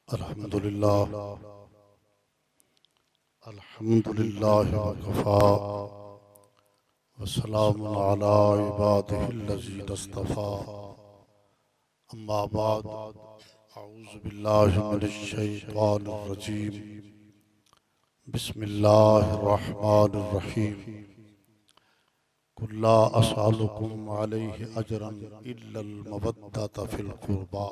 अल्हम्दुलिल्लाह अल्हम्दुलिल्लाह वकफ़ा वस्सलामुन अला इबादिहिल्लज़ीना इस्तफ़ा अम्मा बाद अऊज़ु बिल्लाहि मिनश शैतानिर रजीम बिस्मिल्लाहिर रहमानिर रहीम कुल ला असअलुकुम अलैहि अजरन इल्लल मवद्दत फिल क़ुरबा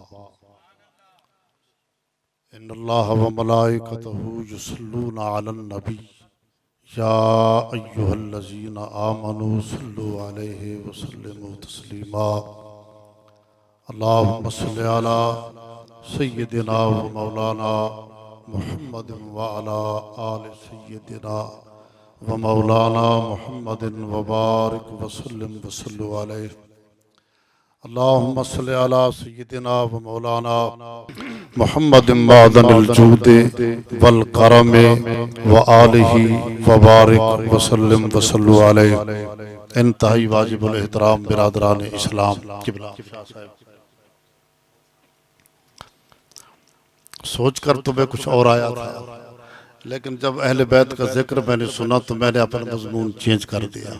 इन्नल्लाह व मलाइकतहु युसल्लूना अलन नबी या अय्युहल्लज़ीना आमनू सल्लु अलैहि व सल्लिमू तस्लीमा अल्लाहुम्मा सल्लि अला सय्यिदिना व मौलाना मुहम्मदिन व अला आलि सय्यिदिना व मौलाना मुहम्मदिन व बारिक व सल्लिम व सल्लु अलैहि अल्लाहुम्मा सल्लि अला सय्यिदिना व मौलाना मुहम्मदिन मअदनिल जूदि वल करमे व आलिहि व बारिक व सल्लिम व सल्लु अलैहि। इंतहाई वाजिबुल एहतराम बिरादरान इस्लाम किबला सोचकर तुम्हें कुछ और आया था, लेकिन जब अहले बैत का जिक्र मैंने सुना तो मैंने अपना मजमून चेंज कर दिया।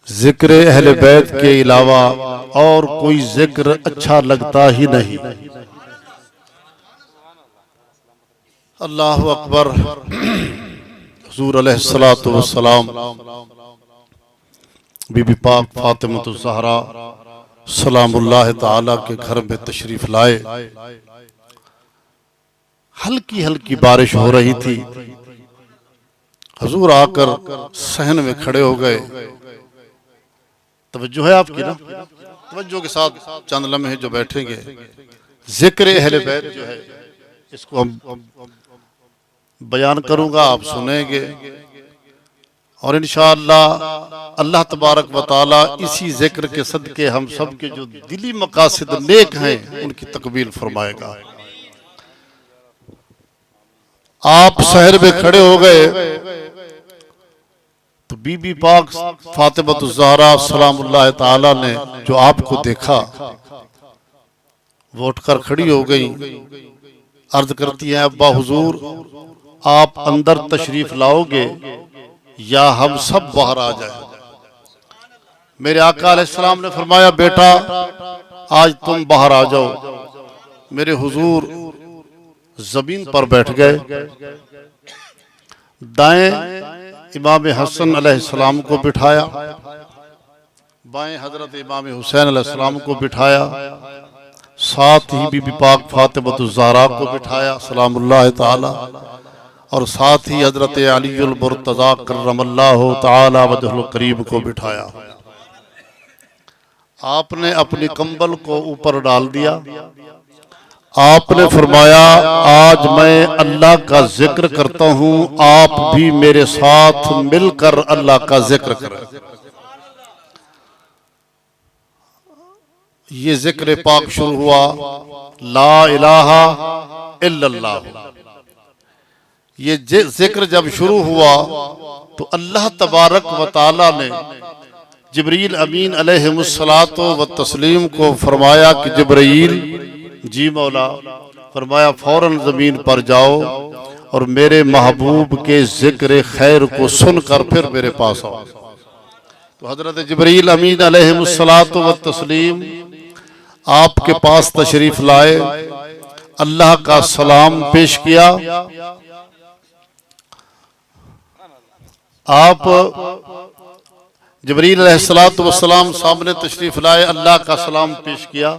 जिक्र अहले बैत के अलावा और कोई जिक्र अच्छा लगता ही नहीं। अल्लाहु अकबर। हुजूर अलैहिस्सलातु वस्सलाम बीबी पाक फातिमा ज़हरा सलामुल्लाह ताला के घर में तशरीफ लाए। हल्की हल्की बारिश हो रही थी। हुजूर आकर सहन में खड़े हो गए। तवज्जो है आपकी ना? तवज्जो के साथ चंद लम्हे जो बैठेंगे, जिक्र अहले बैत जो है इसको हम बयान करूंगा, आप सुनेंगे और इंशाअल्लाह अल्लाह तबारक व तआला इसी जिक्र के सदके हम सब के जो दिली मकासिद नेक हैं उनकी तकमील फरमाएगा। आप शहर में खड़े हो गए तो बीबी पाक फातिमा ज़हरा सलामुल्लाह ताला ने जो आपको देखा वो उठकर खड़ी हो गई। अर्ज करती हैं, अब्बा हुजूर आप अंदर तशरीफ लाओगे या हम सब बाहर आ जाए? मेरे आका अलैहिस्सलाम ने फरमाया, बेटा आज तुम बाहर आ जाओ। मेरे हुजूर जमीन पर बैठ गए। दाएं इमाम हसन अलैहिस्सलाम को बिठाया, बाएं हजरत इमाम हुसैन अलैहिस्सलाम को बिठाया, साथ ही बीबी पाक फातिमा ज़हरा को बिठाया सलामुल्लाह ताला, और साथ ही हजरत अलीउल मुर्तज़ा करमल्लाहु ताला वजहुल करीम को बिठाया। आपने अपनी कंबल को ऊपर डाल दिया। आपने फरमाया, आज मैं अल्लाह का जिक्र करता हूँ, आप भी मेरे साथ मिलकर अल्लाह का जिक्र करें। ये जिक्र पाक शुरू हुआ, ला इलाहा इल्लल्लाह। ये जिक्र जब शुरू हुआ तो अल्लाह तबारक व ताला ने जिब्रील अमीन अलैहिमुस्सलातो व तस्लीम को फरमाया कि जिब्रील जी मौला, फरमाया फौरन जमीन पर जाओ और मेरे महबूब के जिक्र खैर को सुनकर फिर मेरे पास आओ। तो हजरत जिब्रील अमीन अलैहिमुस्सलातो व तस्लीम आपके पास तशरीफ लाए, अल्लाह का सलाम पेश किया। आप जिब्रील अलैहिस्सलातु वस्सलाम सामने तशरीफ लाए, अल्लाह का सलाम पेश किया।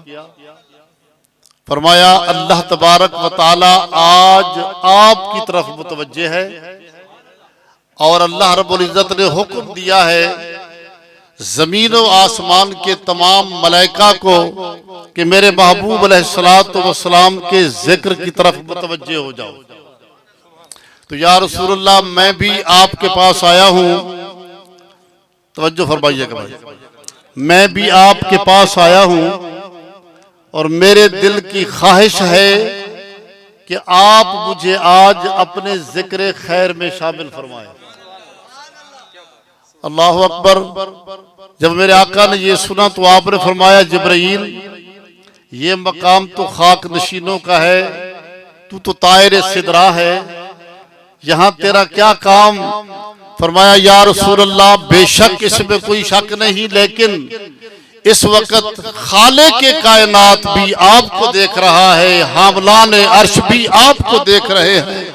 फरमाया, अल्लाह तबारक व ताला आज आपकी तरफ मुतवज्जे है और अल्लाह रब्बुल इज्जत ने हुक्म दिया है जमीन व आसमान के तमाम मलाइका को कि मेरे महबूब अलैहिस्सलातु वस्सलाम के जिक्र की तरफ मुतवज्जे हो जाओ। तो या रसूलुल्लाह, मैं भी आपके पास आया हूँ। तवज्जो फरमाइएगा भाई, मैं भी आपके पास आया हूँ और मेरे दिल की ख्वाहिश है कि आप मुझे आज अपने जिक्र खैर में शामिल फरमाएं। अल्लाह अकबर। जब मेरे आका ने ये सुना तो आपने फरमाया, जिब्रील ये मकाम तो खाक नशीनों का है, तू तो तायर सिदरा है, यहाँ तेरा क्या काम। फरमाया या रसूल अल्लाह, बेशक इसमें कोई शक नहीं, लेकिन इस वक्त खाले के कायनात भी आपको देख रहा है, हामलान अर्श भी आपको देख रहे हैं,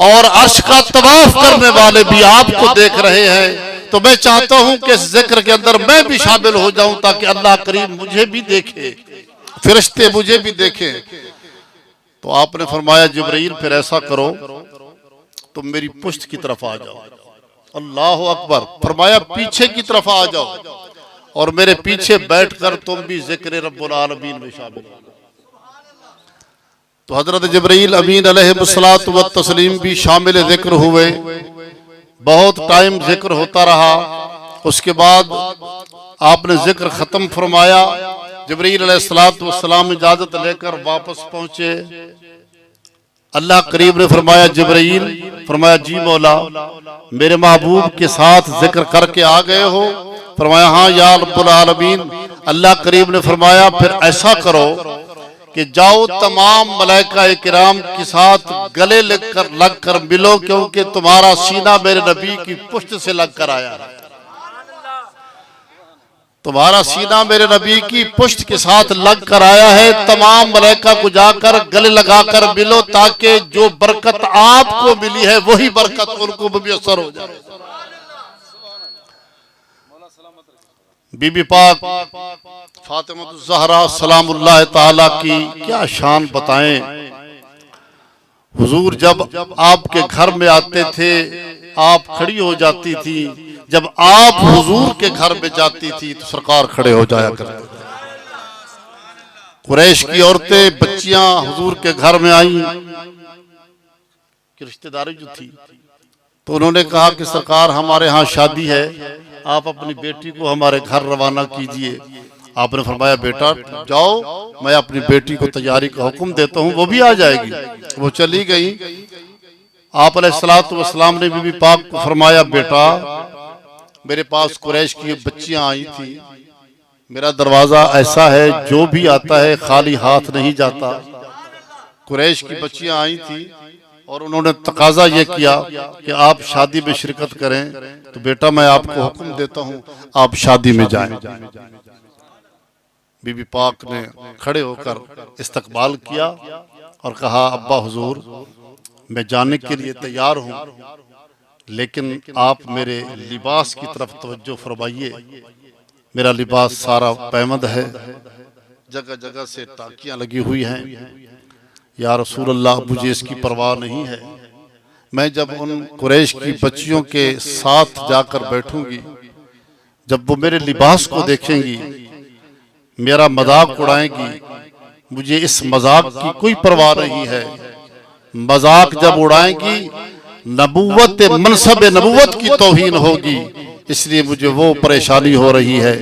और अर्श का तवाफ करने वाले भी आपको देख रहे हैं। तो मैं चाहता हूं कि इस जिक्र के अंदर मैं भी शामिल हो जाऊं, ताकि अल्लाह करीम मुझे भी देखे, फरिश्ते मुझे भी देखे। तो आपने फरमाया जिब्रील फिर ऐसा करो, तुम मेरी पुष्ट की तरफ आ जाओ। अल्लाह अकबर। फरमाया पीछे की तरफ आ जाओ और मेरे पीछे बैठकर तुम भी जिक्र रब्बुल आलमीन में शामिल हो। तो हजरत जिब्रील अमीन अलैहिस्सलातु व तस्लीम भी शामिल जिक्र हुए। बहुत टाइम जिक्र होता रहा। उसके बाद आपने जिक्र खत्म फरमाया। जिब्रील अलैहिस्सलातु वस्सलाम इजाजत लेकर वापस पहुंचे। अल्लाह करीम ने फरमाया जिब्रील, फरमाया जी मौला, मेरे महबूब के साथ जिक्र करके आ गए हो? फरमाया हाँ या रब्बुल आलमीन। अल्लाह करीम ने फरमाया फिर ऐसा करो कि जाओ तमाम मलाइका किराम के साथ गले लग कर मिलो, क्योंकि तुम्हारा सीना मेरे नबी की पुष्ट से लग कर आया है। तुम्हारा सीना मेरे नबी की पुष्ट के साथ लग कर आया है। तमाम मलाइका को जाकर गले लगाकर मिलो, ताकि जो बरकत आपको मिली है वही बरकत उनको भी असर हो जाए। बीबी पाक फातिमा ज़हरा सलामुल्लाह ताला की क्या शान बताएं। हुजूर जब आपके घर में आते थे, आप खड़ी हो जाती थी। जब आप हुजूर के घर में जाती थी तो सरकार खड़े हो जाया करते थे। कुरैश की औरतें, बच्चियां हुजूर के घर में आई कि रिश्तेदारी जो थी, तो उन्होंने कहा कि सरकार हमारे यहाँ शादी है, आप अपनी बेटी को हमारे घर रवाना कीजिए। आपने फरमाया बेटा जाओ, मैं अपनी बेटी को तैयारी का हुक्म देता हूँ, वो भी आ जाएगी। वो चली गई। आप अलैहिस्सलातु वस्सलाम ने बीबी पाक को फरमाया बेटा मेरे पास कुरैश की बच्चियां आई थी, मेरा दरवाजा ऐसा है जो भी आता है खाली हाथ नहीं जाता। कुरैश की बच्चियां आई थी और उन्होंने तकाजा ये किया कि आप शादी में शिरकत करें, तो बेटा मैं आपको हुक्म देता हूं आप शादी में जाएं। बीबी पाक ने खड़े होकर इस्तकबाल किया और कहा अब्बा हुजूर मैं जाने के लिए तैयार हूं, लेकिन आप मेरे लिबास की तरफ तवज्जो फरमाइए। मेरा लिबास सारा पैमद है, जगह जगह से टाकियां लगी हुई हैं। या रसूल अल्लाह मुझे इसकी परवाह नहीं है। मैं जब उन कुरैश की बच्चियों के साथ जाकर बैठूंगी, जब वो मेरे लिबास को देखेंगी, मेरा मजाक उड़ाएंगी, मुझे इस मजाक की कोई परवाह नहीं है। मजाक जब उड़ाएंगी नबूवत मनसब नबूवत की तौहीन होगी, इसलिए मुझे वो परेशानी हो रही है।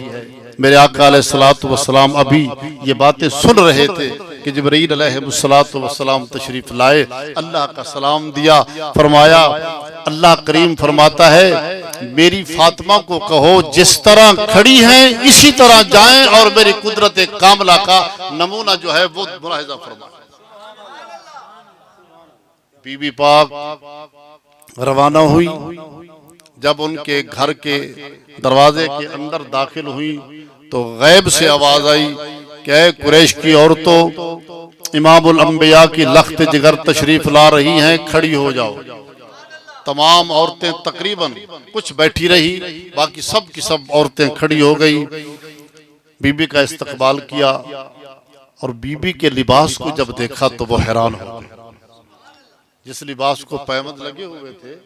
मेरे आका अलैहिस्सलातु वस्सलाम अभी ये बातें सुन रहे थे कि जिब्रील अलैहिस्सलातु वस्सलाम तशरीफ लाए, अल्लाह का सलाम दिया। फरमाया अल्लाह करीम फरमाता है मेरी फातिमा को कहो जिस तरह खड़ी हैं इसी तरह जाएं और मेरी कुदरत कामला का नमूना जो है वो मुलाहिजा फरमाएं। बीबी पाक रवाना हुई। जब उनके घर के दरवाजे के अंदर दाखिल हुई तो गैब से आवाज आई कि कुरैश की औरतों, इमामुल अंबिया की लख्त जिगर तशरीफ ला रही हैं, खड़ी हो जाओ। तमाम औरतें तकरीबन कुछ बैठी रही, बाकी सब की सब औरतें खड़ी हो गई। बीबी का इस्तकबाल किया और बीबी के लिबास को जब देखा तो वो हैरान हो गए। जिस लिबास को पैमद लगे हुए थे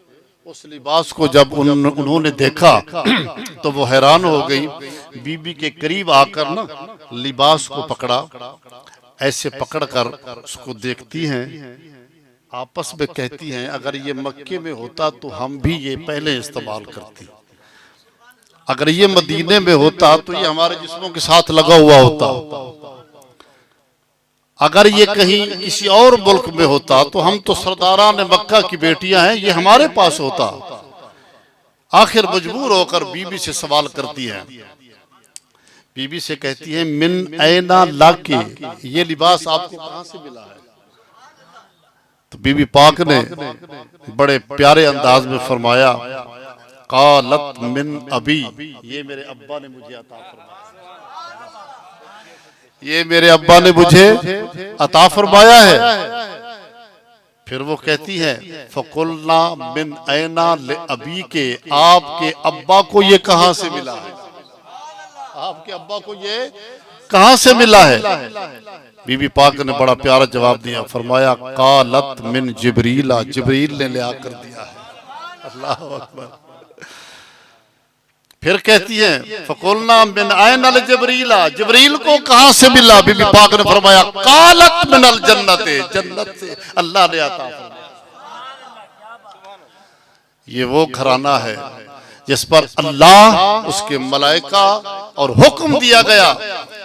उस लिबास को जब उन्होंने देखा तो वो हैरान हो गई। बीबी के करीब आकर ना लिबास को पकड़ा, ऐसे पकड़कर उसको देखती हैं, आपस में कहती हैं अगर ये मक्के में होता तो हम भी ये पहले इस्तेमाल करती, अगर ये मदीने में होता तो ये हमारे जिस्मों के साथ लगा हुआ होता, अगर ये कहीं किसी और मुल्क में होता तो हम तो सरदारान मक्का की बेटियां हैं, ये हमारे पास होता। आखिर मजबूर होकर बीबी से सवाल करती है बीबी से कहती है मिन ऐना लाके, ये लिबास आपको कहां से मिला है? तो बीबी पाक ने बड़े प्यारे अंदाज में फरमाया कालत मिन अबी, ये मेरे अब्बा ने मुझे अता फरमाया, ये मेरे अब्बा ने मुझे अता फरमाया है। फिर वो कहती है फकुलना मिन ऐना ले अबी के, आपके अब्बा को ये कहां से मिला है? आपके अब्बा को ये कहां से मिला है? बीबी पाक ने बड़ा प्यारा जवाब दिया, फरमाया कालत मिन जिब्रीला, जिब्रील ने ले आकर दिया है। अल्लाह अकबर। फिर कहती है फकुलना मिन ऐना ले जिब्रीला, जिब्रील को कहां से मिला? बीबी पाक ने फरमाया कालत मिनल जन्नते, जन्नत से अल्लाह ने अता फरमाया। ये वो घराना है जिस पर अल्लाह, उसके मलाइका और हुक्म दिया गया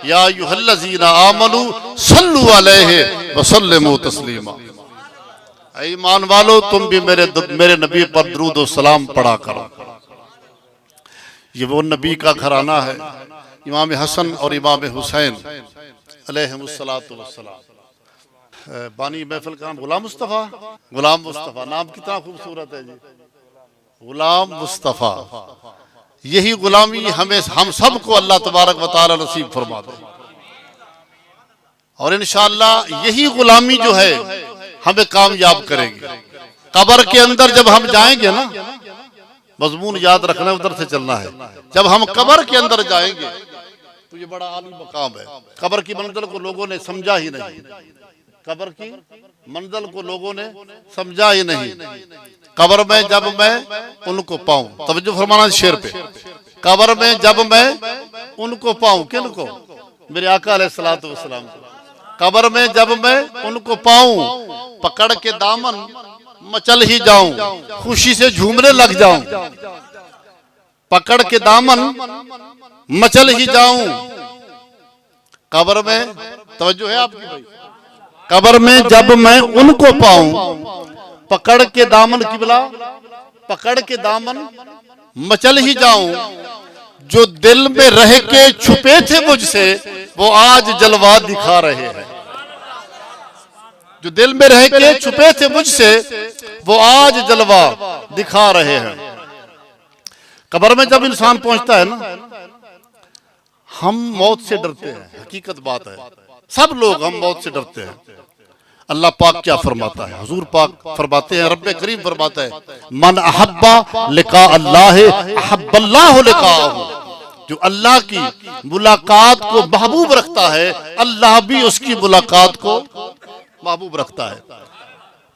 या अय्युहल्लज़ीना आमनू सल्लु अलैहि व सल्लिमू तस्लीमा, ऐ ईमान वालो तुम भी मेरे नबी पर दुरूद व सलाम पढ़ा करो। ये वो नबी का घराना है, इमाम हसन और इमाम हुसैन अलैहिमुस्सलातु वस्सलाम। बानी महफिल का नाम गुलाम मुस्तफ़ा, गुलाम मुस्तफ़ा नाम कितना खूबसूरत है जी, गुलाम मुस्तफ़ा। यही गुलामी हमें हम सबको अल्लाह तबारक व तआला नसीब फरमा दे, और इंशाअल्लाह यही गुलामी जो है हमें कामयाब करेगी। कब्र के अंदर जब हम जाएंगे ना, मजमून याद रखना, उधर से चलना है। जब हम कब्र के अंदर जाएंगे तो ये बड़ा आली मकाम है। कब्र की मंजिल को लोगों ने समझा ही नहीं, कब्र की मंजिल को लोगों ने समझा ही नहीं। कब्र में जब मैं उनको पाऊं, तवज्जो फरमाना शेर पे, कब्र में जब मैं उनको पाऊं, किनको? मेरे आका अलैहिस्सलातु वस्सलाम को। कब्र में जब मैं उनको पाऊं, पकड़ के दामन मचल ही जाऊं, खुशी से झूमने लग जाऊं, पकड़ के दामन मचल ही जाऊं। कब्र में तवज्जो है आपकी भाई, कब्र में जब मैं उनको पाऊं, पकड़ के दामन, किबला पकड़ के दामन मचल ही जाऊं। जो दिल में रह के छुपे थे मुझसे वो आज जलवा दिखा रहे हैं, जो दिल में रह के छुपे थे मुझसे वो आज जलवा दिखा रहे हैं। कब्र में जब इंसान पहुंचता है ना, हम मौत से डरते हैं, हकीकत बात है, सब लोग हम मौत से डरते हैं। अल्लाह पाक क्या फरमाता है? हुजूर पाक फरमाते हैं, रब्बे करीम फरमाता है मन अहब्बा लिका अल्लाह अहब्बल्लाहु लिकाहु, जो अल्लाह की मुलाकात को महबूब रखता है अल्लाह भी उसकी मुलाकात को महबूब रखता है।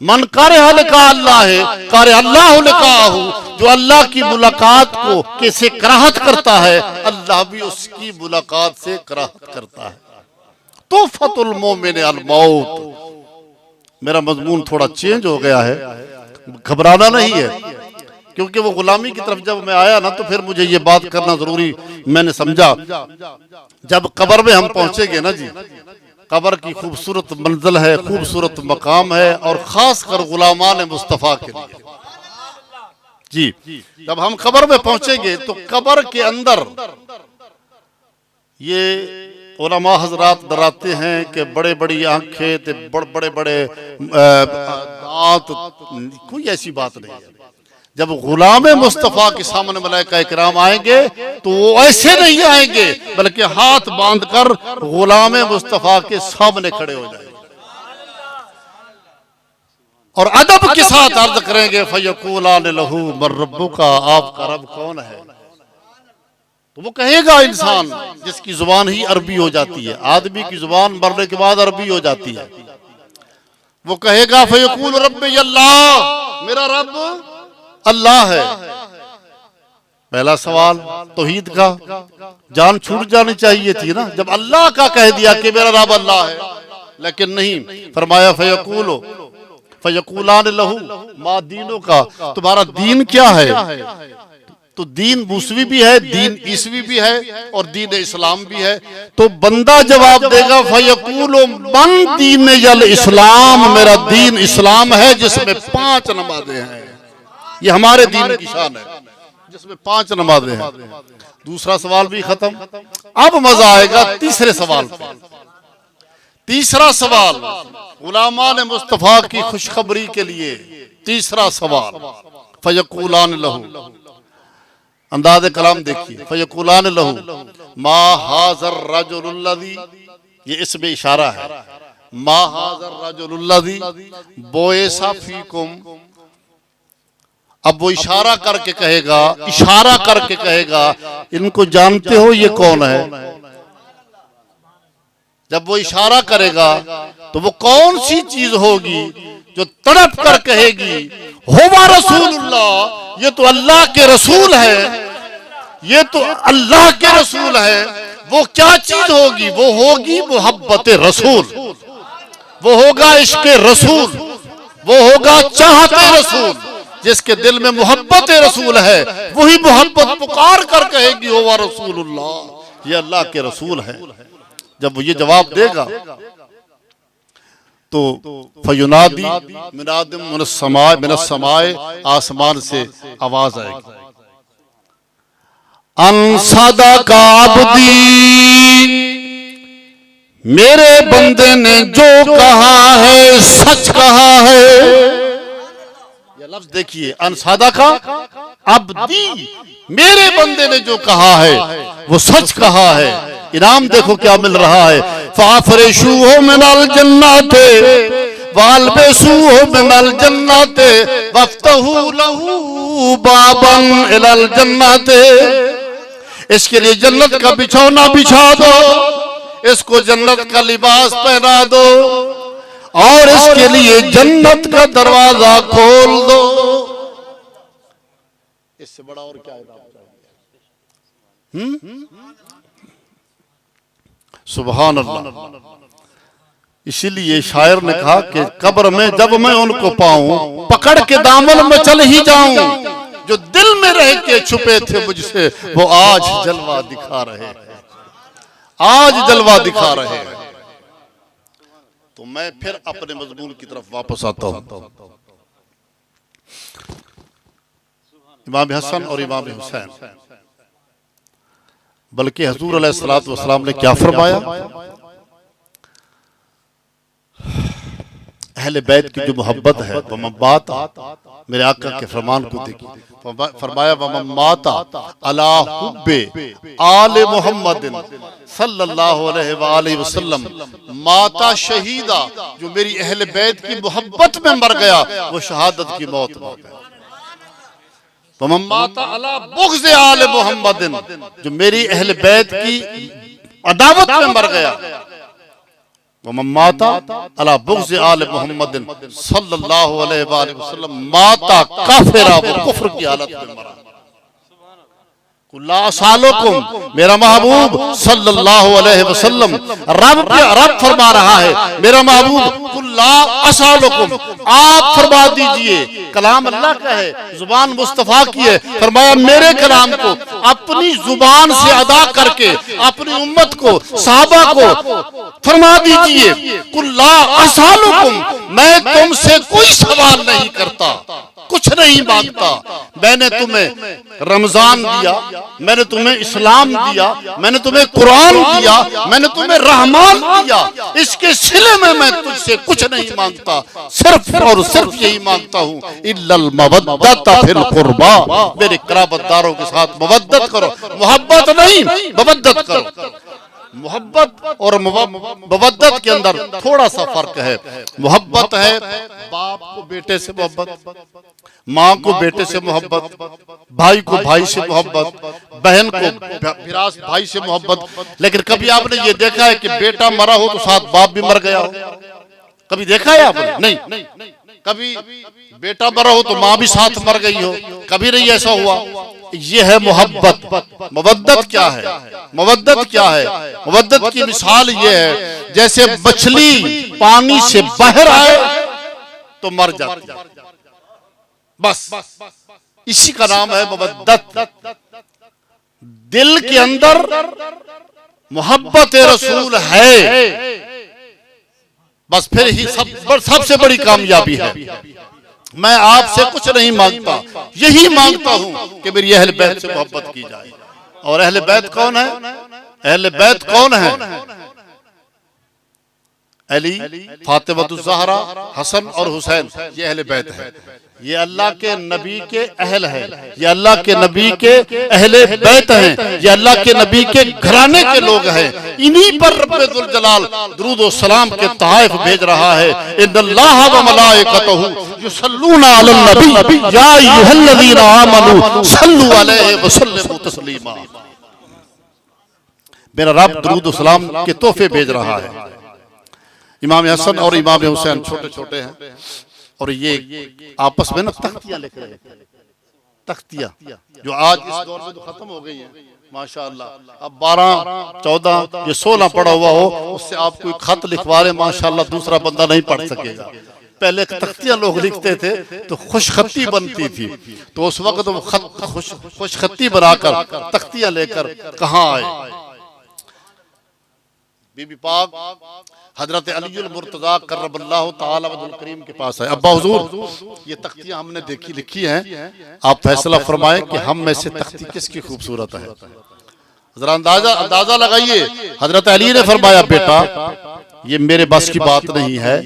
मन करे लिका अल्लाह है करे अल्लाह लिकाहु, जो अल्लाह की मुलाकात को कैसे कराहत करता है अल्लाह भी उसकी मुलाकात से कराहत करता है। तोहफतुल मोमिन अल मौत। मेरा मजमून थोड़ा चेंज हो गया है, घबराना नहीं है, क्योंकि वो गुलामी की तरफ जब मैं आया ना तो फिर मुझे ये बात करना जरूरी मैंने समझा। जब कब्र में हम पहुंचेंगे ना जी, कब्र की खूबसूरत मंजिल है, खूबसूरत मकाम है, और खास कर गुलामान मुस्तफ़ा के लिए जी। जब हम कब्र में पहुंचेंगे तो कब्र के अंदर ये उलमा हजरात डराते हैं कि बड़े बड़ी आंखें, बड़े बड़े दांत, कोई ऐसी बात नहीं है। जब गुलाम मुस्तफ़ा के सामने मलाइका इकराम आएंगे तो वो ऐसे नहीं आएंगे, बल्कि हाथ बांधकर गुलाम मुस्तफ़ा के सामने खड़े हो जाएंगे और अदब के साथ अर्ज करेंगे फयक़ूलान लहू मन रब्बुका, आपका रब कौन है? तो वो कहेगा इंसान जिसकी जुबान ही अरबी हो जाती है, आदमी की जुबान मरने के बाद अरबी हो जाती है, वो कहेगा फयक़ूल रब्बी अल्लाह, मेरा रब अल्लाह है। पहला सवाल तौहीद का, जान छूट जानी चाहिए थी ना जब अल्लाह का कह दिया कि मेरा रब अल्लाह है, लेकिन नहीं, फरमाया फयक़ूलान लहू मा दीनो का, तुम्हारा दीन क्या है? तो दीन मूसवी भी है, दीन ईसवी भी है और दीन इस्लाम भी है। तो बंदा जवाब देगा फयक़ूलु मन दीन यल इस्लाम, मेरा दीन इस्लाम है जिसमें 5 नमाजें हैं। ये हमारे दीन की शान है जिसमें 5 नमाजें हैं। दूसरा सवाल भी खत्म। अब मजा आएगा तीसरे सवाल पे। तीसरा सवाल उलामा ने मुस्तफा की खुशखबरी के लिए। तीसरा सवाल फयकुलान लहू, अंदाज़े कलाम देखिए, फयकुलान लहू मा हाज़र रजुलुल्लज़ी, ये इसमें इशारा है, मा हाज़र रजुलुल्लज़ी बोएसा फीकुम। अब वो इशारा करके कहेगा, इशारा करके कहेगा, इनको जानते हो ये कौन है? जब वो इशारा करेगा तो वो कौन सी चीज होगी जो तड़प कर कहेगी हुवा रसूलुल्लाह, ये तो अल्लाह के रसूल है, ये तो अल्लाह के रसूल है। वो क्या चीज होगी? वो होगी मोहब्बत रसूल, वो होगा इश्क रसूल, वो होगा चाहते रसूल। जिसके दिल में मोहब्बत रसूल है वही मोहब्बत पुकार कर कहेगी हुवा रसूलुल्लाह, ये अल्लाह के रसूल है। जब वो ये जवाब देगा तो फयुनादी मिनादिम मिनस्समाए, आसमान से आवाज आएगी, अन सदका अब्दी, मेरे बंदे ने जो कहा है सच कहा है। ये लफ्ज देखिए, अन सदका अब्दी, मेरे बंदे ने जो कहा है वो सच कहा है। इनाम देखो क्या मिल रहा है, फाफरेशूहो मिनल जन्नते वालबेसूहो मिनल जन्नते वफ्तहू लहू बाबन इलल जन्नते। इसके लिए जन्नत का बिछौना बिछा दो, इसको जन्नत का लिबास पहना दो और इसके लिए जन्नत का दरवाजा खोल दो। इससे बड़ा और क्या है? सुभान अल्लाह। इसीलिए शायर ने कहा कि कब्र में जब मैं उनको पाऊं पकड़ के दामन में चल ही जाऊं, जो दिल में रह के छुपे थे मुझसे वो आज जलवा दिखा रहे हैं, आज जलवा दिखा रहे हैं। तो मैं फिर अपने मजमून की तरफ वापस आता हूं। इमाम हसन और इमाम हुसैन, बल्कि हुजूर अलैहिस्सलातु वस्सलाम ने क्या फरमाया, अहले बैत की जो मोहब्बत है वह मम्माता, मेरे आका के फरमान को देखिए, फरमाया वह मम्माता अला हुब्बे आले मोहम्मदिन सल्लल्लाहु अलैहि वसल्लम, माता शहीदा, जो मेरी अहले बैत की मोहब्बत में मर गया वो शहादत की मौत हो गया। तो मम्माता अला बुग़्ज़ आले मोहम्मदिन, जो मेरी अहले बैत की अदावत में मर गया, वो मम्माता अला बुग़्ज़ आले मोहम्मदिन सल्लल्लाहु अलैहि वसल्लम, माता काफिरा, वो कुफ्र की हालत में मरा। कुल्ला सालोकुम, मेरा महबूब सल्लल्लाहु अलैहि वसल्लम, रब फरमा रहा है, मेरा महबूब कुल्ला असालोकुम, आप फरमा दीजिए, कलाम अल्लाह का है, जुबान मुस्तफा की है, फरमाया मेरे कलाम को अपनी जुबान से अदा करके अपनी उम्मत को, सहाबा को फरमा दीजिए, कुल्ला असालोकुम, मैं तुमसे कोई सवाल नहीं करता, कुछ नहीं मांगता। मैंने तुम्हें रमजान दिया, मैंने तुम्हें इस्लाम दिया, मैंने तुम्हें कुरान दिया, मैंने तुम्हें रहमान दिया, इसके सिले में मैं तुझसे कुछ नहीं मांगता, सिर्फ और सिर्फ यही मांगता हूँ, इल्लल मवद्दत फिल कुर्बा, मेरे क़राबतदारों के साथ मवद्दत करो, मोहब्बत नहीं मवद्दत करो। मोहब्बत और मवद्दत के अंदर थोड़ा सा फर्क है। मोहब्बत है बाप को बेटे से मोहब्बत, माँ को बेटे से मोहब्बत, भाई को भाई से मोहब्बत, बहन को फिरास भाई से मोहब्बत। लेकिन कभी आपने ये देखा है कि बेटा मरा हो तो साथ बाप भी मर गया हो? कभी देखा है आपने? नहीं। कभी बेटा मरा हो तो माँ भी साथ मर गई हो? कभी नहीं ऐसा हुआ। ये है मोहब्बत। मवद्दत क्या है? मवद्दत क्या है? मवद्दत की मिसाल ये है जैसे मछली पानी से बाहर आए तो मर जाती है, बस इसी का नाम है मवद्दत। दिल के अंदर मोहब्बत रसूल है, बस फिर ही सबसे बड़ी कामयाबी है। मैं आपसे कुछ नहीं मांगता, यही मांगता हूं कि मेरी अहल बैत से मोहब्बत की जाए। और अहले बैत कौन है? अहले बैत कौन है? अली, फातिमा-तुज़-ज़हरा, हसन और हुसैन, ये अहले बैत है। ये अल्लाह के नबी के अहल है, ये अल्लाह के नबी के अहले बैत हैं, ये अल्लाह के नबी के घराने के लोग हैं। इन्हीं पर रब्बे जुल जलाल दुरूद व सलाम के तोहफ़े भेज रहा है। इन्नल्लाह व मलाइकतहु युसल्लूना अलन नबी या अय्युहल्लज़ीना आमनू सल्लू अलैहि व सल्लिमू तस्लीमा। मेरा रब दुरूद व सलाम के तोहफ़े भेज रहा है। इमाम हसन और इमाम हुसैन छोटे छोटे हैं और ये आपस में ना तख्तियां लिख रहे हैं। तख्तियां जो आज इस दौर में तो खत्म हो गई हैं माशाअल्लाह। अब 12, 14 ये 16 पढ़ा हुआ हो, उससे आप कोई खत लिखवा रहे माशाअल्लाह, दूसरा बंदा नहीं पढ़ सकेगा। पहले तख्तियां लोग लिखते थे तो खुशखती बनती थी, तो उस वक्त वो खत खुशखती बनाकर तख्तियां लेकर कहाँ आए? बीबी पाक हजरत अलीउल मुर्तजा कर्रमल्लाहु तआला वजहुल करीम के पास है। अब्बा हुजूर, ये तख्तियां हमने देखी लिखी हैं, आप फैसला फरमाएं कि हम में से तख्ती किसकी खूबसूरत है। जरा अंदाजा लगाइए। हजरत अली ने फरमाया, बेटा ये मेरे बस की बात नहीं है,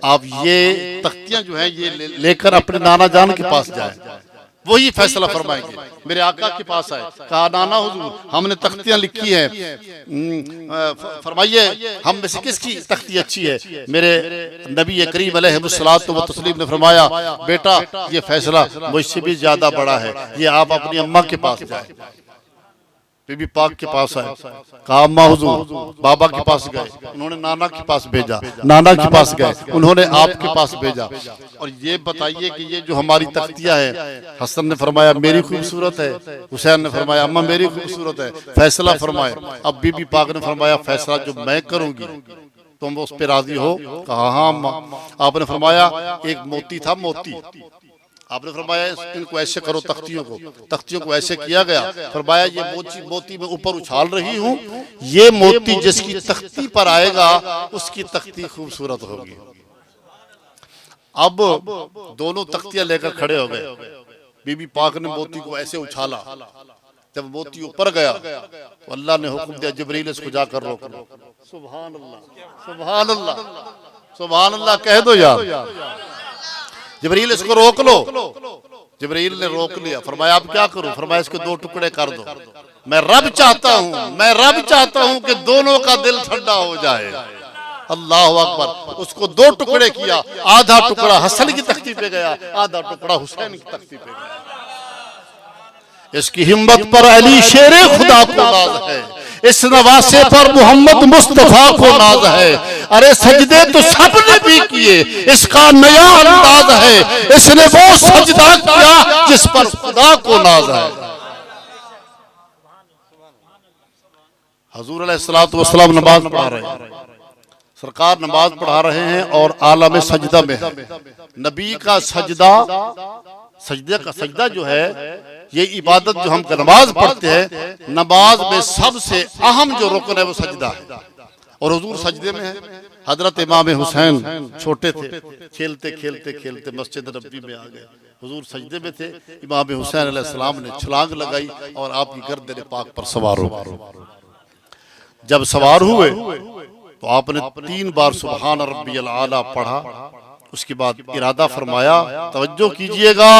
आप ये तख्तियां जो हैं ये लेकर अपने नाना जान के पास जाए, वही फैसला फरमाएंगे। मेरे आका के पास आए, कहा नाना हुजूर हमने तख्तियां लिखी हैं, फरमाइए हम में से किसकी तख्ती अच्छी है। मेरे नबी करीम अलैहिस्सलातु व तस्लीम ने फरमाया, बेटा ये फैसला मुझसे भी ज्यादा बड़ा है, ये आप अपनी अम्मा के पास जाए। बीबी पाक के पास आए, कहा अम्मा हुजूर, बाबा के पास गए, उन्होंने नाना के पास भेजा, नाना के पास गए, उन्होंने आपके पास भेजा। और ये बताइए कि ये जो हमारी तख्तियां है, हसन ने फरमाया मेरी खूबसूरत है, हुसैन ने फरमाया अम्मा मेरी खूबसूरत है, फैसला फरमाए। अब बीबी पाक ने फरमाया फैसला जो मैं करूंगी तुम उस पर राजी हो? कहा हाँ अम्मा। आपने फरमाया एक मोती था, मोती, आपने फरमाया इनको ऐसे करो, तख्तियों को ऐसे किया गया। फरमाया ये मोती मैं ऊपर उछाल रही हूँ, ये मोती जिसकी तख्ती पर आएगा उसकी तख्ती खूबसूरत होगी। अब दोनों तख्तियां लेकर खड़े हो गए। बीबी पाक ने मोती को ऐसे उछाला, जब मोती ऊपर गया तो अल्लाह ने हुक्म दिया जिब्रील इसको जाकर रोक लो। सुभान अल्लाह, सुभान अल्लाह, सुभान अल्लाह कह दो यार। जिब्रील इसको रोक लो। जिब्रील ने रोक लिया। फरमाया अब क्या करूं? फरमाया इसके 2 टुकड़े कर दो। मैं रब चाहता हूं कि दोनों का दिल ठंडा हो जाए। अल्लाह अकबर। उसको 2 टुकड़े किया, आधा टुकड़ा हसन की तख्ती पे गया, आधा टुकड़ा हुसैन की तख्ती पे गया। इसकी हिम्मत पर अली शेरे खुदा को नाज है, इस नवासे पर मोहम्मद मुस्तफा को नाज है। अरे सजदे तो सबने भी किए, इसका नया अंदाज है, इसने वो सजदा किया जिस पर खुदा को नाज है। हुजूर अलैहिस्सलातु वस्सलाम नमाज पढ़ा रहे हैं, सरकार नमाज पढ़ा रहे हैं और आलम सजदा में है। नबी का सजदा जो है ये इबादत जो हम नमाज पढ़ते हैं, नमाज में सबसे अहम जो रुकन है वो सजदा है। और हुजूर सजदे में है। हजरत इमाम हुसैन छोटे थे, खेलते खेलते खेलते मस्जिद नबवी में आ गए। हुजूर सजदे में थे, इमाम हुसैन अलैहिस्सलाम ने छलांग लगाई और आपकी गर्दन पाक पर सवार हो गए। जब सवार हुए तो आपने 3 बार सुभान रब्बियल आला पढ़ा। उसके बाद इरादा फरमाया, तवज्जो कीजिएगा,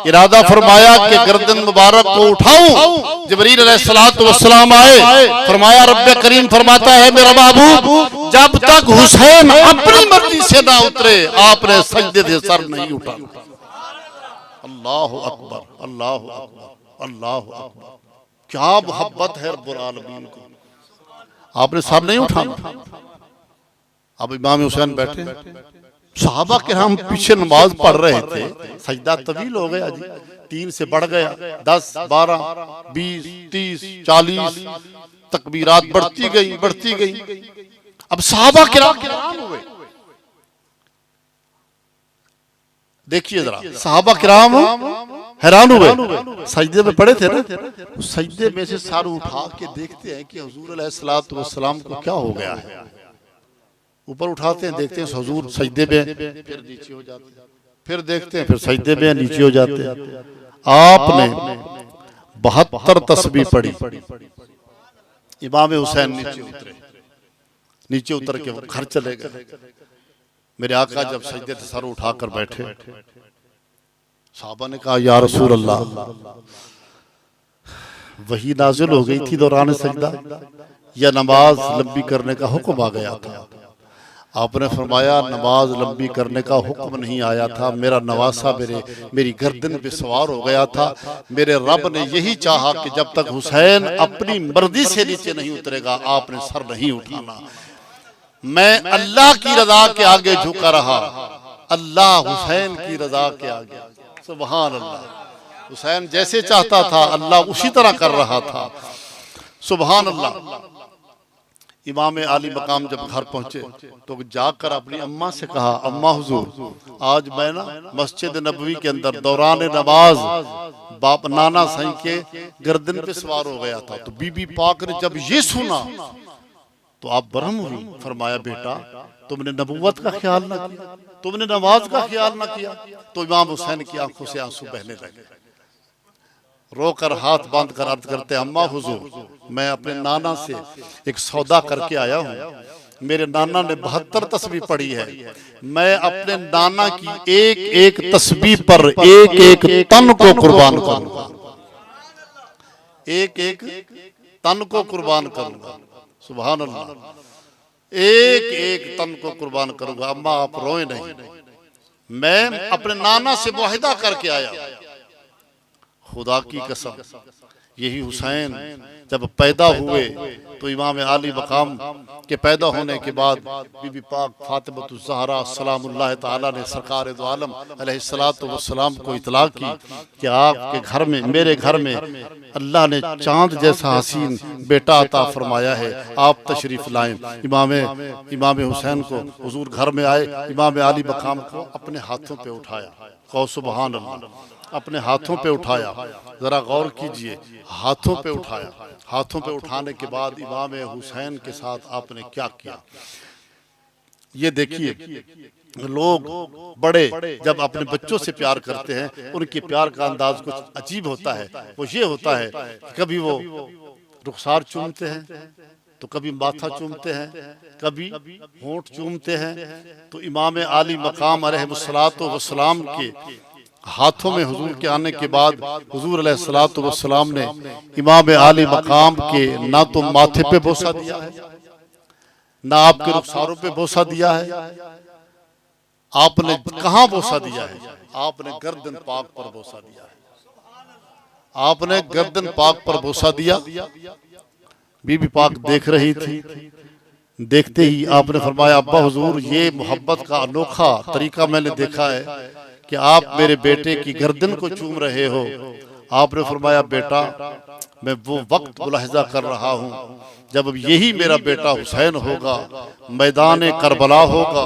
इरादा फरमाया कि गर्दन मुबारक को उठाऊं। जिब्रील अलैहिस्सलातु वस्सलाम आए, फरमाया रब्बे करीम फरमाता है मेरा महबूब जब तक हुसैन अपनी मर्जी से ना उतरे आपने सजदे से सर नहीं उठाना। अल्लाहु अकबर, अल्लाहु अकबर, अल्लाहु अकबर। क्या मोहब्बत है रब्बुल आलमीन को, आपने सर नहीं उठाना। अब इमाम हुसैन बैठे, सहाबा के हम पीछे नमाज पढ़ रहे थे, सजदा तवील हो गया जी, 3 से बढ़ गया, 10, 12, 20, 30, 40 तकबीरात बढ़ती गई। अब सहाबा किराम हुए, देखिए जरा, सहाबा किराम हैरान हुए। सजदे में पड़े थे ना, सजदे में से सर उठा के देखते हैं कि हुजूर अलैहिस्सलातु वस्सलाम को क्या हो गया है। ऊपर उठाते हैं, देखते हैं हुजूर सजदे में, फिर नीचे हो जाते हैं, फिर देखते हैं, फिर सजदे में नीचे हो जाते हैं। आपने 72 तस्बीह पढ़ी। इमाम हुसैन नीचे उतर के वो घर चले गए। मेरे आका जब सजदे से सर उठाकर बैठे, साहबा ने कहा या रसूल अल्लाह, वही नाजिल हो गई थी दौरान सजदा या नमाज लंबी करने का हुक्म आ गया था? आपने फरमाया नमाज लंबी करने का हुक्म नहीं आया था, मेरा नवासा मेरी गर्दन पे सवार हो गया था। मेरे रब ने यही चाहा कि जब तक हुसैन अपनी मर्जी से नीचे नहीं उतरेगा आपने सर नहीं उठाना। मैं अल्लाह की रजा के आगे झुका रहा, अल्लाह हुसैन की रजा के आगे। सुभान अल्लाह। हुसैन जैसे चाहता था अल्लाह उसी तरह कर रहा था। सुभान अल्लाह। इमाम आली मकाम जब घर पहुंचे तो जाकर अपनी अम्मा से कहा, अम्मा हुजूर, आज मैं ना मस्जिद नबवी के अंदर दौरान नमाज बाप नाना सही के गर्दन पे सवार हो गया था। तो बीबी पाक ने जब ये सुना तो आप बरहम हुई। फरमाया बेटा तुमने नबूवत का ख्याल ना किया, तुमने नमाज का ख्याल ना किया। तो इमाम हुसैन की आंखों से आंसू बहने लगे। रोकर हाथ बांध कर अर्ज करते, अम्मा हुजूर, मैं अपने नाना से एक सौदा करके आया हूँ। मेरे नाना ने 72 तस्बीह पढ़ी है। मैं अपने नाना की एक एक तस्बीह पर एक एक तन को कुर्बान करूंगा, एक एक तन को कुर्बान करूंगा। सुभान अल्लाह। एक एक तन को कुर्बान करूंगा। अम्मा आप रोए नहीं, मैं अपने नाना से मुआहिदा करके आया। खुदा की कसम, यही हुसैन जब पैदा हुए तो इमाम आली मकाम के पैदा होने के बाद बीबी पाक फातिमा ज़हरा सलामुल्लाह ताला ने सरकार दो आलम अलैहिस्सलातु वस्सलाम को इतला की कि आपके घर में, मेरे घर में अल्लाह ने चांद जैसा हसीन बेटा अता फरमाया है, आप तशरीफ लाएं। इमाम हुसैन को हुजूर घर में आए, इमाम आली मकाम को अपने हाथों पे उठाया। कहो सुभान अल्लाह। अपने हाथों पे उठाया। जरा गौर कीजिए, हाथों पे उठाया। हाथों पे उठाने के बाद इमाम हुसैन के साथ आपने क्या किया ये देखिए। लोग बड़े जब अपने बच्चों से प्यार करते हैं उनके प्यार का अंदाज कुछ अजीब होता है। वो ये होता है कभी वो रुखसार चूमते हैं, तो कभी माथा चूमते हैं, कभी होंठ चूमते हैं। तो इमाम आली मकाम अलैहिस्सलातु वस्सलाम के हाथों में हुजूर के आने के बाद हुजूर अलैहिस्सलातु वस्सलाम ने इमाम आली मकाम के ना तो माथे पे बोसा दिया है, ना आपके रुखसारों पे बोसा दिया है। आपने कहां बोसा दिया है? आपने गर्दन पाक पर बोसा दिया है। आपने गर्दन पाक पर बोसा दिया। बीबी पाक देख रही थी। देखते ही आपने फरमाया, अब्बा हुजूर, ये मोहब्बत का अनोखा तरीका मैंने देखा है कि आप मेरे बेटे की गर्दन को चूम रहे हो। आपने फरमाया, बेटा मैं वो वक्त मुलाहिजा कर रहा हूँ जब अब यही मेरा बेटा हुसैन होगा, मैदान करबला होगा,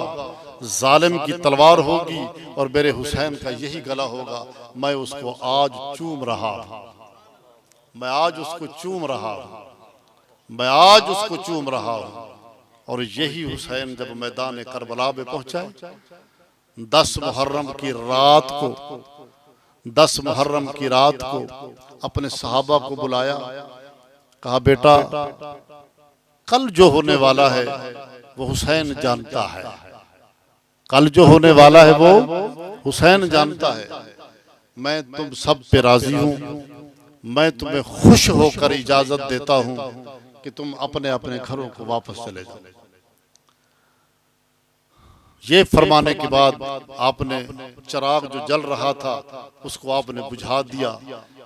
जालिम की तलवार होगी और मेरे हुसैन का यही गला होगा। मैं उसको आज चूम रहा हूँ, मैं आज उसको चूम रहा हूँ, मैं आज उसको चूम रहा हूँ। और यही हुसैन जब मैदान करबला में पहुंचा, 10 मुहर्रम की रात को, 10 मुहर्रम की रात को अपने सहाबा को बुलाया। कहा, बेटा कल जो होने वाला है वो हुसैन जानता है। कल जो होने वाला है वो हुसैन जानता है। मैं तुम सब पे राजी हूँ। मैं तुम्हें खुश होकर इजाजत देता हूँ कि तुम अपने अपने घरों को वापस चले जाओ। ये फरमाने के बाद आपने चिराग जो जल रहा था उसको आपने बुझा दिया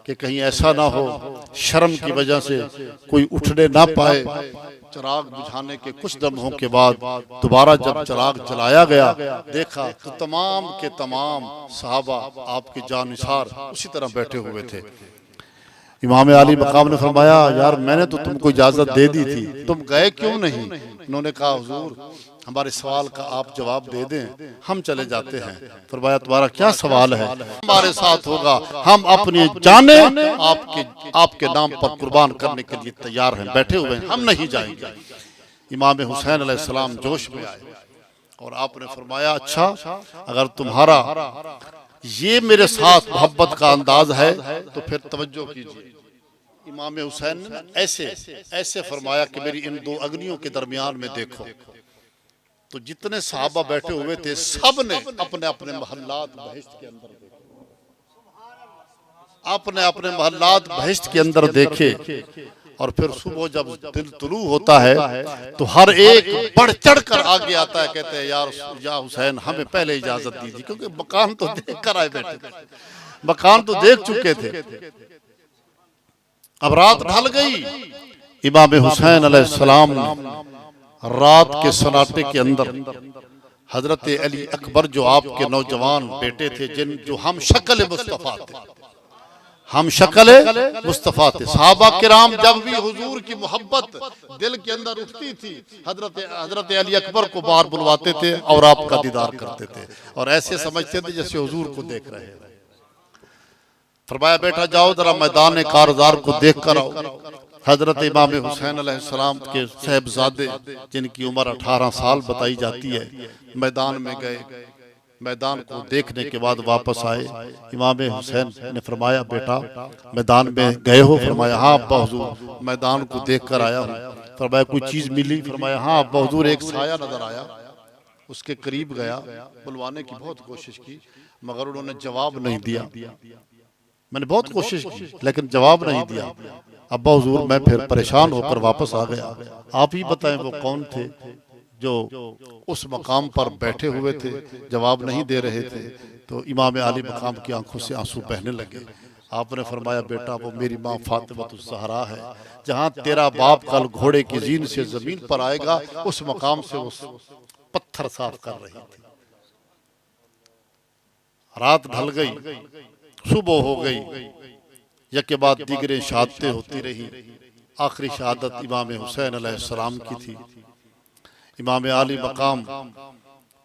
कि कहीं ऐसा ना हो शर्म की वजह से कोई उठने ना पाए। चिराग बुझाने के कुछ लम्हों के बाद दोबारा जब चिराग जलाया गया, देखा तो तमाम के तमाम सहाबा आपके जानिसार उसी तरह बैठे हुए थे। इमाम आली मकाम ने फरमाया, यार मैंने तो तुमको इजाजत दे दी थी, तुम गए क्यों नहीं? उन्होंने कहा, हुजूर हमारे सवाल का आप जवाब दे दें, हम चले जाते हैं। फरमाया, तुम्हारा क्या सवाल है? हमारे साथ होगा, हम अपनी जाने आपके नाम पर कुर्बान करने के लिए तैयार हैं, बैठे हुए हैं, हम नहीं जाएंगे। इमाम हुसैन अलैहिस्सलाम जोश में आए और आपने फरमाया, अच्छा अगर तुम्हारा ये मेरे साथ मोहब्बत का अंदाज है तो फिर तवज्जो कीजिए। इमाम हुसैन ने ऐसे ऐसे फरमाया कि मेरी इन दो अग्नियों के दरमियान में देखो, तो जितने सहाबा बैठे हुए थे सब ने अपने अपने महल्लात बहिश्त के अंदर देखे, अपने अपने महल्लात बहिश्त के अंदर देखे। और फिर सुबह जब दिन तुलू होता है तो हर एक बढ़ चढ़ कर आगे आता है, कहते हैं यार या हुसैन हमें पहले इजाजत दीजिए, क्योंकि मकान तो देख कर आए बैठे थे, मकान तो देख चुके थे। अब रात ढल गई, इमाम हुसैन अलैहिस्सलाम रात के सन्नाटे के अंदर हजरत अली अकबर जो आपके नौजवान बेटे थे, जो हम शक्ल मुस्तफा थे, हम शक्ल मुस्तफा थे। सहाबा किराम जब भी हुजूर की मोहब्बत दिल के अंदर उठती थी, हजरत अली अकबर को बाहर बुलवाते थे और आपका दीदार करते थे, और ऐसे समझते थे जैसे हुजूर को देख रहे हैं। फरमाया बेटा जाओ जरा मैदान कारज़ार को देख कर आओ। हजरत इमाम हुसैन अलैहिस्सलाम के साहबजादे जिनकी उम्र 18 साल बताई जाती है, मैदान में गए, मैदान को देखने के बाद वापस आए। इमाम हुसैन ने फरमाया बेटा मैदान में गए हो? फरमाया हाँ अब्बा हुजूर मैदान को देख कर आया हूँ। फरमाया कोई चीज मिली? फरमाया हाँ अब्बा हुजूर एक साया नजर आया। उसके करीब गया, बुलवाने की बहुत कोशिश की मगर उन्होंने जवाब नहीं दिया। मैंने बहुत कोशिश की लेकिन जवाब नहीं दिया। अब्बा हुजूर मैं फिर परेशान होकर वापस आ गया। आप ही बताएं वो कौन थे जो उस मकाम पर बैठे हुए थे, जवाब नहीं दे रहे थे? तो इमाम आली मकाम की आंखों से आंसू बहने लगे। आपने फरमाया बेटा वो मेरी माँ फातिमातुज़ ज़हरा है, जहाँ तेरा बाप कल घोड़े की जीन से जमीन पर आएगा उस मकाम से उस पत्थर साफ कर रही थी। रात ढल गई, सुबह हो गई, यके बाद दीगरें शहादतें होती रही। आखिरी शहादत इमाम हुसैन अलैहिस्सलाम की थी। इमाम आली मकाम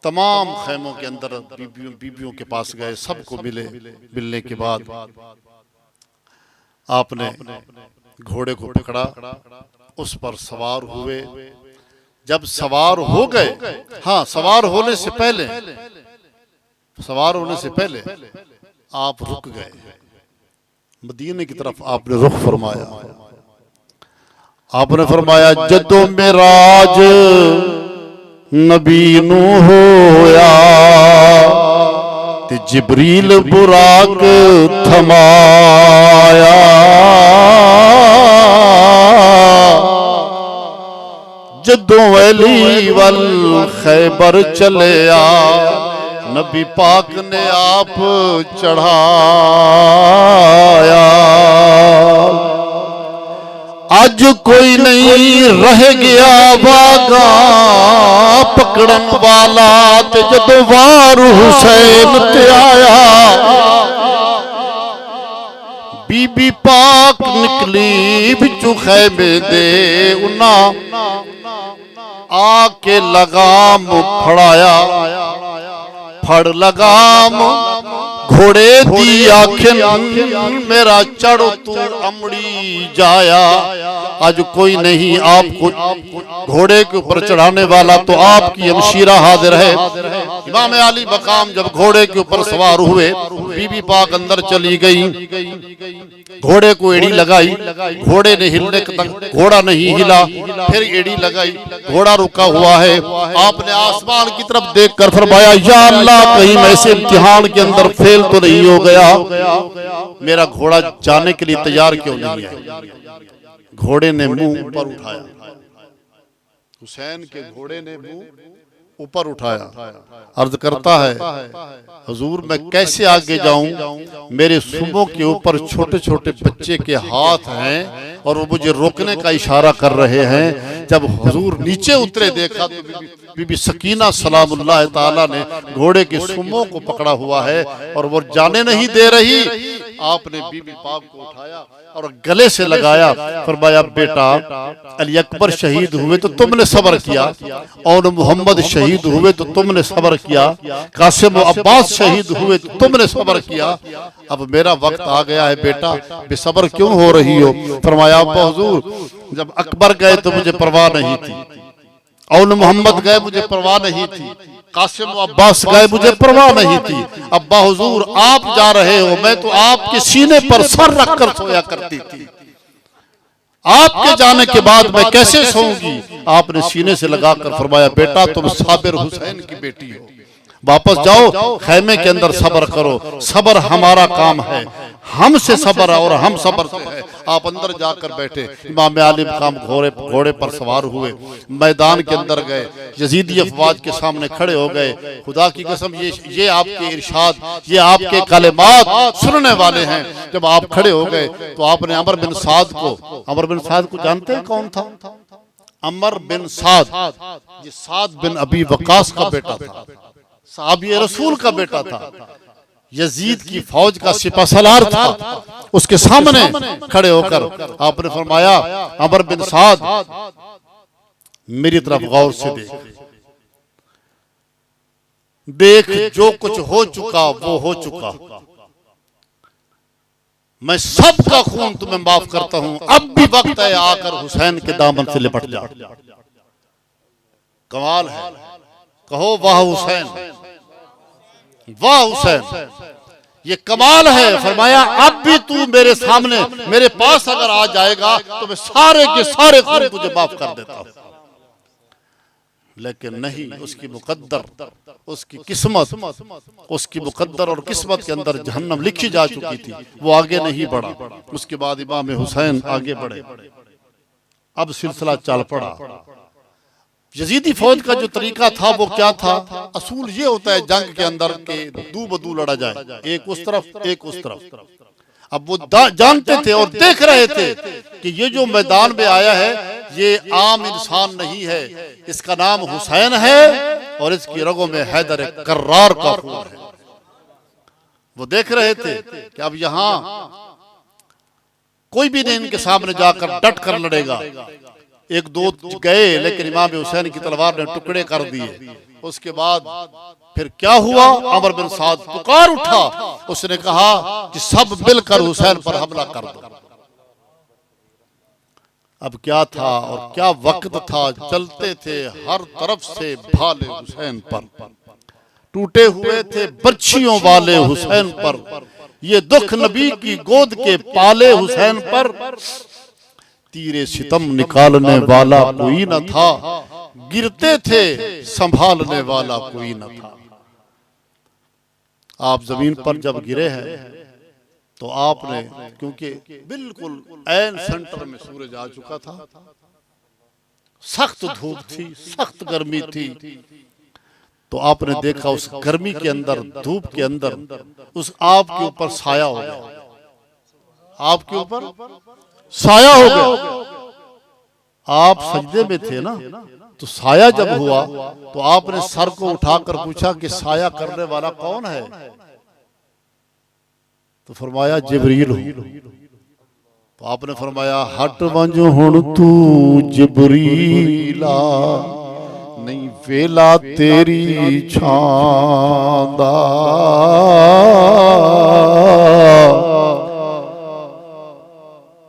तमाम खैमों के अंदर बीबियों के पास गए, सबको मिले। मिलने के बाद आपने घोड़े को पकड़ा, उस पर सवार हुए। जब सवार हो गए, हाँ सवार होने से पहले आप रुक गए, मदीने की तरफ आपने रुख फरमाया। आपने फरमाया जदों मेराज नबी नू होया ते जिब्रील बुराक थमाया, जदों अली वल खैबर चलिया नबी पाक ने आप चढ़ाया। आज कोई नहीं रह गया वागा पकड़न वाला, ते जदों वार हुसैन ते आया बीबी पाक निकली बिचू खैमे दे, उन्ना आके लगाम फड़ाया। फड़ लगाम घोड़े दी आखिन मेरा चढ़ तू अमड़ी जाया। आज कोई नहीं आपको घोड़े के ऊपर चढ़ाने वाला, तो आपकी अमशीरा हाजिर है। इमाम आली मकाम जब घोड़े के ऊपर सवार हुए, बीबी पाक अंदर चली गई, घोड़े को एड़ी लगाई, घोड़े ने हिलने तक घोड़ा नहीं हिला, फिर एड़ी लगाई, घोड़ा रुका हुआ है। आपने आसमान की तरफ देखकर फरमाया या अल्लाह कहीं मैं ऐसे इम्तिहान के अंदर फेल तो नहीं हो गया, मेरा घोड़ा जाने के लिए तैयार क्यों नहीं है? घोड़े ने मुंह ऊपर उठाया, हुसैन के घोड़े ने मुंह ऊपर उठाया। अर्ज करता है हुजूर मैं कैसे आगे जाऊं, मेरे सुबह के ऊपर छोटे छोटे बच्चे के हाथ हैं और वो मुझे रोकने का इशारा कर रहे हैं। जब हुजूर नीचे उतरे देखा तो बीबी सकीना सलामुल्लाह ताला ने घोड़े के सुमों को पकड़ा हुआ है और वो जाने नहीं दे रही। आपने बीबी पाक को उठाया और गले से लगाया, फरमाया बेटा अली अकबर शहीद हुए तो तुमने सब्र किया, और मोहम्मद शहीद हुए तो तुमने सब्र किया, कासिम और अब्बास शहीद हुए तो तुमने सब्र किया। अब मेरा वक्त आ गया है बेटा, बेसब्र क्यों हो रही हो? फरमाया अब्बा हुजूर जब अकबर गए तो मुझे परवाह नहीं थी, और मोहम्मद गए मुझे परवाह नहीं थी, कासिम अब्बास गए मुझे परवाह नहीं थी। अब्बा हुजूर आप जा रहे हो, मैं तो आपके सीने पर सर रखकर सोया करती थी। आपके जाने के बाद मैं कैसे सोऊंगी? आपने सीने से लगाकर फरमाया, बेटा तुम साबिर हुसैन की बेटी हो, वापस जाओ, खैमे के अंदर सब्र करो, सब्र हमारा काम है, हमसे सब्र और हम सब्र से है। आप अंदर जाकर बैठे। इमाम आली मकाम घोड़े पर सवार हुए, मैदान के अंदर गए, यजीदी अफवाज के सामने खड़े हो गए। खुदा की कसम ये आपके इरशाद, ये आपके कलेमात सुनने वाले हैं। जब आप खड़े हो गए तो आपने अमर बिन साद को जानते हैं कौन था? अमर बिन साद, ये साद बिन अबी वकास का बेटा था, साहबी रसूल का बेटा था, यजीद की फौज का सिपाहसालार था। उसके सामने खड़े होकर आपने फरमाया, अमर बिन साद मेरी तरफ गौर से देख, जो कुछ हो चुका वो हो चुका, मैं सबका खून तुम्हें माफ करता हूं, अब भी वक्त है आकर हुसैन के दामन से लिपट जा। कमाल है, कहो वाह हुसैन, वाह हुसैन, ये कमाल है। फरमाया अब भी तू मेरे सामने, मेरे पास अगर आ जाएगा तो मैं सारे के सारे खून तुझे माफ कर देता हूं। लेकिन नहीं, उसकी मुकद्दर, उसकी किस्मत, उसकी मुकद्दर और किस्मत के अंदर जहन्नम लिखी जा चुकी थी। वो आगे नहीं बढ़ा। उसके बाद इमाम हुसैन आगे बढ़े। अब सिलसिला चल पड़ा। यजीदी फौज का जो तरीका था वो क्या था? असूल ये होता है जंग के अंदर के दू बदू लड़ा जाए, एक उस तरफ एक उस तरफ। अब वो जानते थे और देख रहे थे कि ये जो मैदान में आया है ये आम इंसान नहीं है, इसका नाम हुसैन है और इसकी रगों में हैदर कर्रार का खून है। वो देख रहे थे कि अब यहां कोई भी नहीं इनके सामने जाकर डट कर लड़ेगा। एक दो गए लेकिन इमाम हुसैन की तलवार ने टुकड़े कर दिए। उसके बाद फिर क्या हुआ? अमर बिन साद पुकार उठा, उसने कहा कि सब मिलकर हुसैन पर हमला कर दो। अब क्या था और क्या वक्त था, चलते थे हर तरफ से भाले हुसैन पर, टूटे हुए थे बर्छियों वाले हुसैन पर, ये दुख नबी की गोद के पाले हुसैन पर, तीरे सितम निकालने वाला कोई न था, गिरते थे संभालने वाला कोई न था। आप जमीन पर जब गिरे हैं तो आपने, क्योंकि बिल्कुल ऐन सेंटर में सूरज आ चुका था, सख्त धूप थी, सख्त गर्मी थी, तो आपने देखा उस गर्मी के अंदर, धूप के अंदर, उस आपके ऊपर साया हो गया, आपके ऊपर साया हो गया। आप सजदे में थे ना, तो साया जब हुआ तो आपने सर को उठाकर पूछा कि साया करने वाला कौन है? तो फरमाया जिब्रील हूं। तो आपने फरमाया हट वंज हुण तू जिब्रीला, नहीं वेला तेरी छां दा,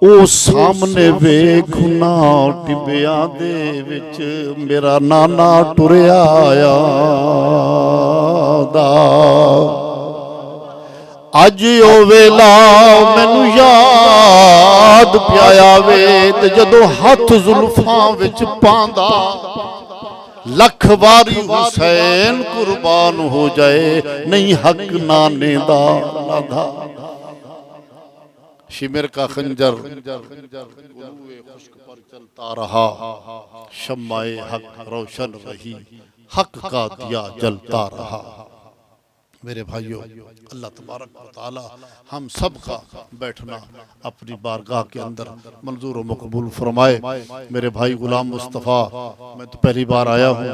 ओ सामने वेखना टिबिया दे विच मेरा नाना टुरिया दा। अज ओ वेला मैनू याद प्याया वे ते जदों हथ जुल्फां विच पांदा, लख बारी हुसैन कुर्बान हो जाए, नहीं हक नाने दा लाधा। शिमिर का खंजर खुश्क पर चलता रहा, शम्माए हक रोशन रही, हक का दिया जलता रहा। मेरे भाइयों, अल्लाह तबारक व तआला हम सब का बैठना अपनी बारगाह के अंदर मंजूर व मकबूल फरमाए। मेरे भाई गुलाम मुस्तफ़ा, मैं तो पहली बार आया हूँ,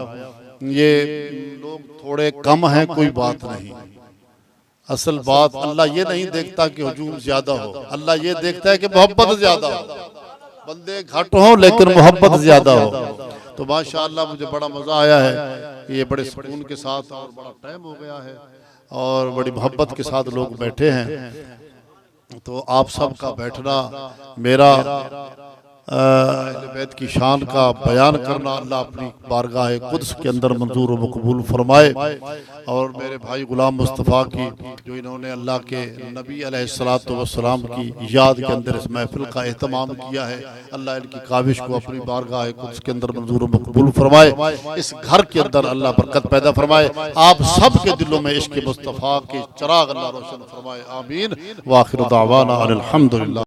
ये लोग थोड़े कम हैं, कोई बात नहीं। असल बात अल्लाह ये नहीं देखता कि हुजूम ज्यादा हो, अल्लाह ये देखता है कि मोहब्बत ज्यादा हो। बंदे घट हो लेकिन मोहब्बत ज्यादा हो। तो माशाअल्लाह मुझे बड़ा मजा आया है, ये बड़े सुकून के साथ, और बड़ा टाइम हो गया है और बड़ी मोहब्बत के साथ लोग बैठे हैं। तो आप सब का बैठना मेरा अहले बैत की शान का बयान करना अल्लाह अपनी बारगाह कुद्स के अंदर मंजूर व मकबूल फरमाए। और मेरे भाई गुलाम मुस्तफ़ा की जो इन्होंने अल्लाह के नबी अलैहिस्सलातु वस्सलाम की याद के अंदर इस महफिल का एहतमाम किया है, अल्लाह इनकी काविश को अपनी बारगाह कुद्स के अंदर मंजूर व मकबूल फरमाए। इस घर के अंदर अल्लाह बरकत पैदा फरमाए। आप सब के दिलों में इश्क मुस्तफ़ा के चिराग अल्लाह रोशन फरमाए। आमीन। व आखिर दावाना अनिल हम्दुलिल्लाह।